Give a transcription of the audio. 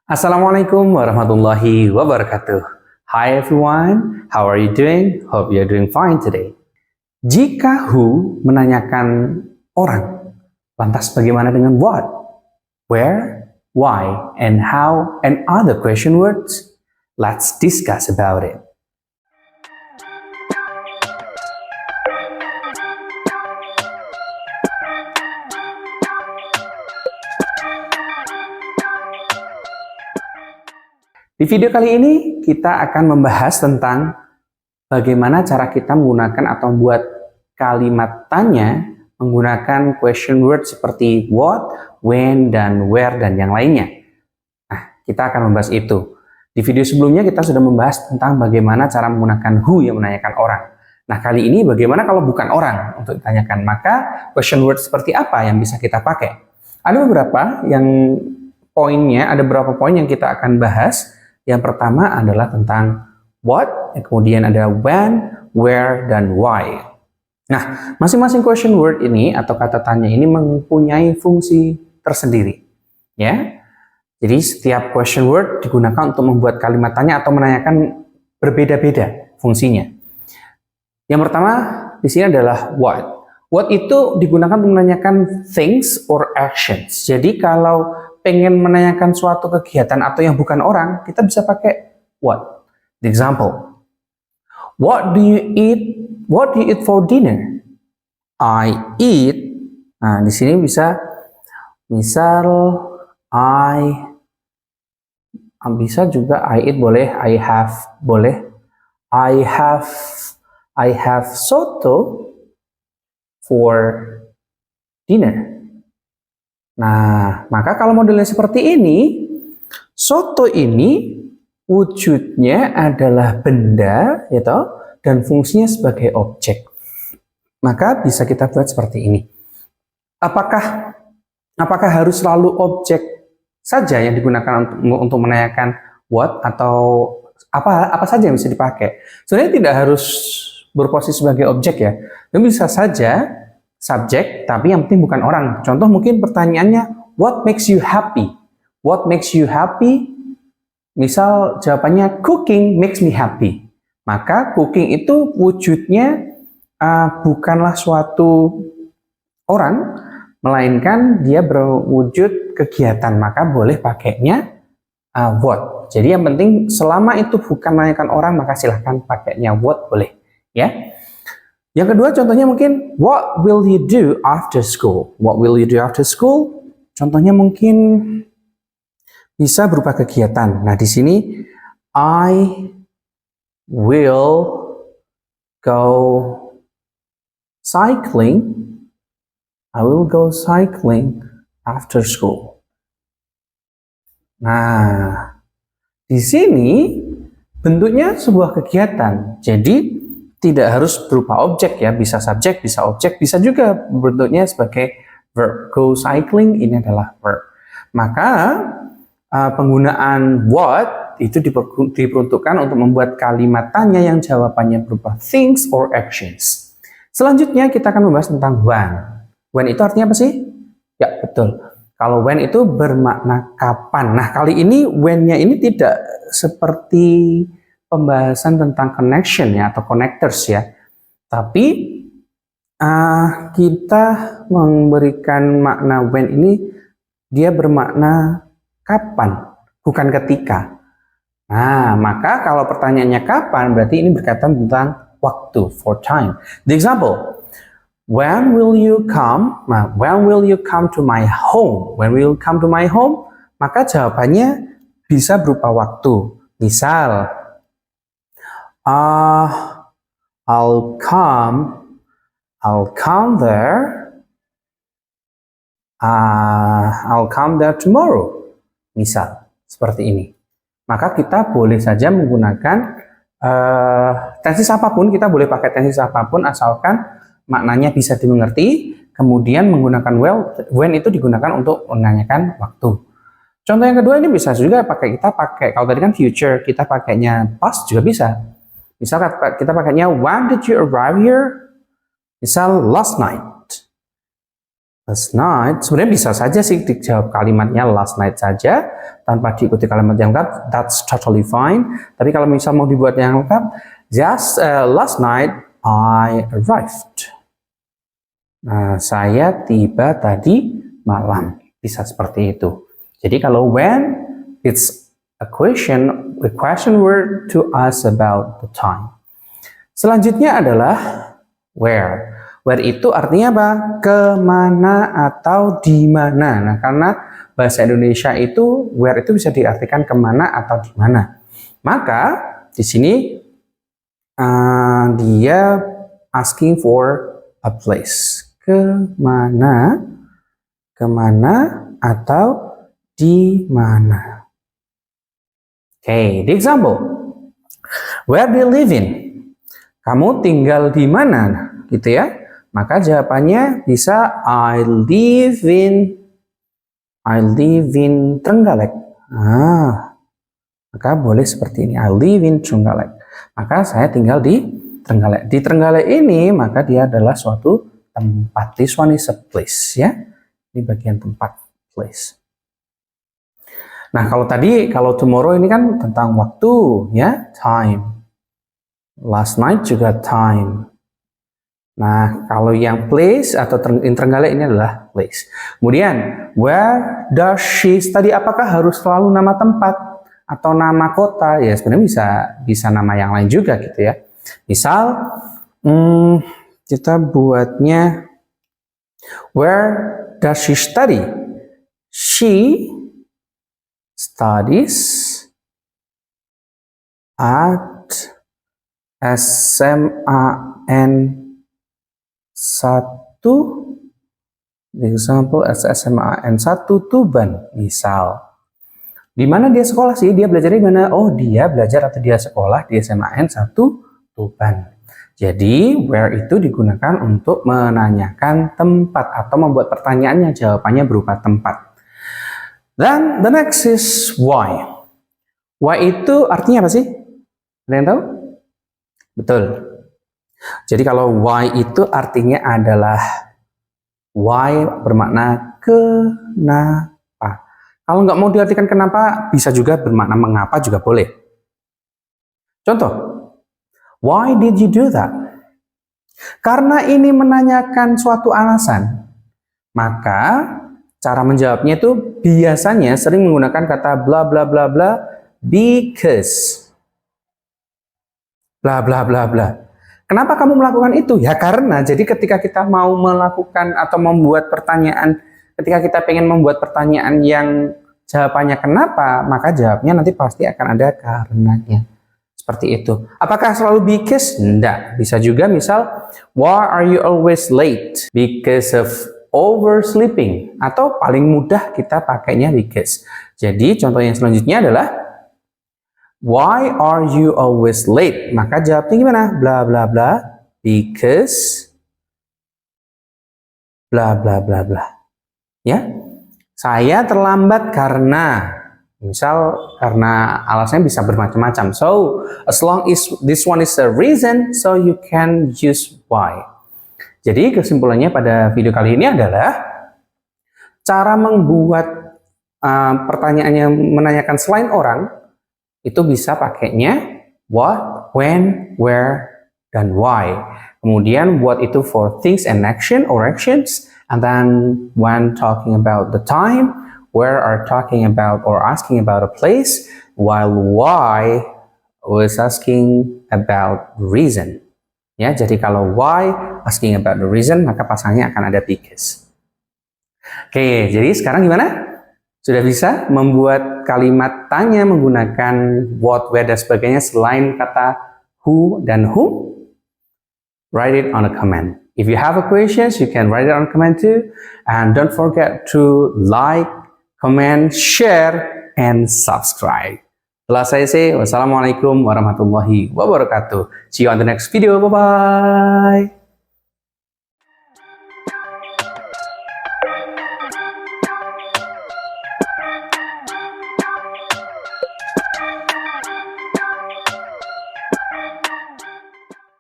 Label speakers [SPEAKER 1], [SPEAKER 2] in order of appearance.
[SPEAKER 1] Assalamualaikum warahmatullahi wabarakatuh. Hi everyone, how are you doing? Hope you're doing fine today. Jika who menanyakan orang, lantas bagaimana dengan what, where, why, and how, and other question words? Let's discuss about it. Di video kali ini kita akan membahas tentang bagaimana cara kita menggunakan atau membuat kalimat tanya menggunakan question word seperti what, when, dan where, dan yang lainnya. Nah, kita akan membahas itu. Di video sebelumnya kita sudah membahas tentang bagaimana cara menggunakan who yang menanyakan orang. Nah, kali ini bagaimana kalau bukan orang untuk ditanyakan? Maka question word seperti apa yang bisa kita pakai? Ada beberapa beberapa poin yang kita akan bahas. Yang pertama adalah tentang what, kemudian ada when, where, dan why. Nah, masing-masing question word ini atau kata tanya ini mempunyai fungsi tersendiri. Ya, jadi setiap question word digunakan untuk membuat kalimat tanya atau menanyakan berbeda-beda fungsinya. Yang pertama di sini adalah what. What itu digunakan untuk menanyakan things or actions. Jadi kalau pengen menanyakan suatu kegiatan atau yang bukan orang, kita bisa pakai what. The example, what do you eat? What do you eat for dinner? I eat. Nah, di sini bisa bisa juga I eat boleh, I have boleh. I have soto for dinner. Nah, maka kalau modelnya seperti ini, soto ini wujudnya adalah benda, gitu, dan fungsinya sebagai objek. Maka bisa kita buat seperti ini. Apakah harus selalu objek saja yang digunakan untuk menanyakan what atau apa saja yang bisa dipakai? Sebenarnya tidak harus berposisi sebagai objek ya. Tapi bisa saja subjek, tapi yang penting bukan orang. Contoh mungkin pertanyaannya, what makes you happy? What makes you happy? Misal jawabannya, cooking makes me happy. Maka cooking itu wujudnya bukanlah suatu orang, melainkan dia berwujud kegiatan. Maka boleh pakainya what. Jadi yang penting selama itu bukan menanyakan orang, maka silahkan pakainya what boleh. Ya. Yang kedua contohnya mungkin what will you do after school? What will you do after school? Contohnya mungkin bisa berupa kegiatan. Nah, di sini I will go cycling. I will go cycling after school. Nah, di sini bentuknya sebuah kegiatan. Jadi tidak harus berupa objek ya, bisa subjek, bisa objek, bisa juga bentuknya sebagai verb. Go cycling ini adalah verb. Maka penggunaan what itu diperuntukkan untuk membuat kalimat tanya yang jawabannya berupa things or actions. Selanjutnya kita akan membahas tentang when. When itu artinya apa sih? Ya, betul. Kalau when itu bermakna kapan. Nah, kali ini when-nya ini tidak seperti pembahasan tentang connection ya atau connectors ya, tapi kita memberikan makna when ini dia bermakna kapan, bukan ketika. Nah, maka kalau pertanyaannya kapan berarti ini berkaitan tentang waktu, for time. The example, when will you come? Nah, when will you come to my home? When will you come to my home? Maka jawabannya bisa berupa waktu. Misal I'll come there. I'll come there tomorrow. Misal seperti ini. Maka kita boleh saja menggunakan tenses apapun. Kita boleh pakai tenses apapun asalkan maknanya bisa dimengerti. Kemudian menggunakan when itu digunakan untuk menanyakan waktu. Contoh yang kedua ini bisa juga kita pakai kalau tadi kan future, kita pakainya past juga bisa. Misal kita pakainya when did you arrive here? Misal last night. Last night, sebenarnya bisa saja sih dijawab kalimatnya last night saja, tanpa diikuti kalimat yang lengkap, that's totally fine. Tapi kalau misal mau dibuat yang lengkap, just last night I arrived. Nah, saya tiba tadi malam, bisa seperti itu. Jadi kalau when, it's a question word to ask about the time. Selanjutnya adalah where. Where itu artinya apa? Kemana atau di mana. Nah, karena bahasa Indonesia itu where itu bisa diartikan kemana atau di mana. Maka di sini dia asking for a place. Kemana atau di mana. Okay, the example. Where do you live in? Kamu tinggal di mana? Gitu ya. Maka jawabannya bisa I live in Trenggalek. Maka boleh seperti ini. I live in Trenggalek. Maka saya tinggal di Trenggalek. Di Trenggalek ini maka dia adalah suatu tempat. This one is a place ya. Ini bagian tempat, place. Nah, kalau tomorrow ini kan tentang waktu ya, time. Last night juga time. Nah, kalau yang place atau in Trenggalek ini adalah place. Kemudian, where does she study? Apakah harus selalu nama tempat atau nama kota? Ya, sebenarnya bisa nama yang lain juga gitu ya. Misal, kita buatnya where does she study? She studies at SMAN 1, example SMAN 1 Tuban, misal. Di mana dia sekolah sih? Dia belajar di mana? Oh, dia belajar atau dia sekolah di SMAN 1 Tuban. Jadi, where itu digunakan untuk menanyakan tempat atau membuat pertanyaan yang jawabannya berupa tempat. Then, the next is why. Why itu artinya apa sih? Ada yang tahu? Betul. Jadi kalau why itu artinya adalah why bermakna kenapa. Kalau nggak mau diartikan kenapa, bisa juga bermakna mengapa juga boleh. Contoh, why did you do that? Karena ini menanyakan suatu alasan, maka cara menjawabnya itu biasanya sering menggunakan kata bla bla bla bla because bla bla bla bla. Kenapa kamu melakukan itu? Ya karena, jadi ketika kita mau melakukan atau membuat pertanyaan, ketika kita pengen membuat pertanyaan yang jawabannya kenapa, maka jawabnya nanti pasti akan ada karenanya. Seperti itu. Apakah selalu because? Enggak. Bisa juga misal, why are you always late? Because of oversleeping. Atau paling mudah kita pakainya because. Jadi contoh yang selanjutnya adalah, why are you always late? Maka jawabnya gimana? Bla bla bla because bla bla bla bla. Ya. Saya terlambat karena misal karena alasannya bisa bermacam-macam. So, as long as this one is a reason, so you can use why. Jadi kesimpulannya pada video kali ini adalah cara membuat pertanyaan yang menanyakan selain orang itu bisa pakainya what, when, where, dan why. Kemudian what itu for things and action or actions. And then when talking about the time, where are talking about or asking about a place, while why was asking about reason. Ya, jadi kalau why asking about the reason, maka pasangnya akan ada because. Oke, jadi sekarang gimana? Sudah bisa membuat kalimat tanya menggunakan what, where, dan sebagainya selain kata who dan whom? Write it on a comment. If you have a questions, you can write it on a comment too. And don't forget to like, comment, share, and subscribe. Setelah saya say, wassalamualaikum warahmatullahi wabarakatuh. See you on the next video. Bye-bye.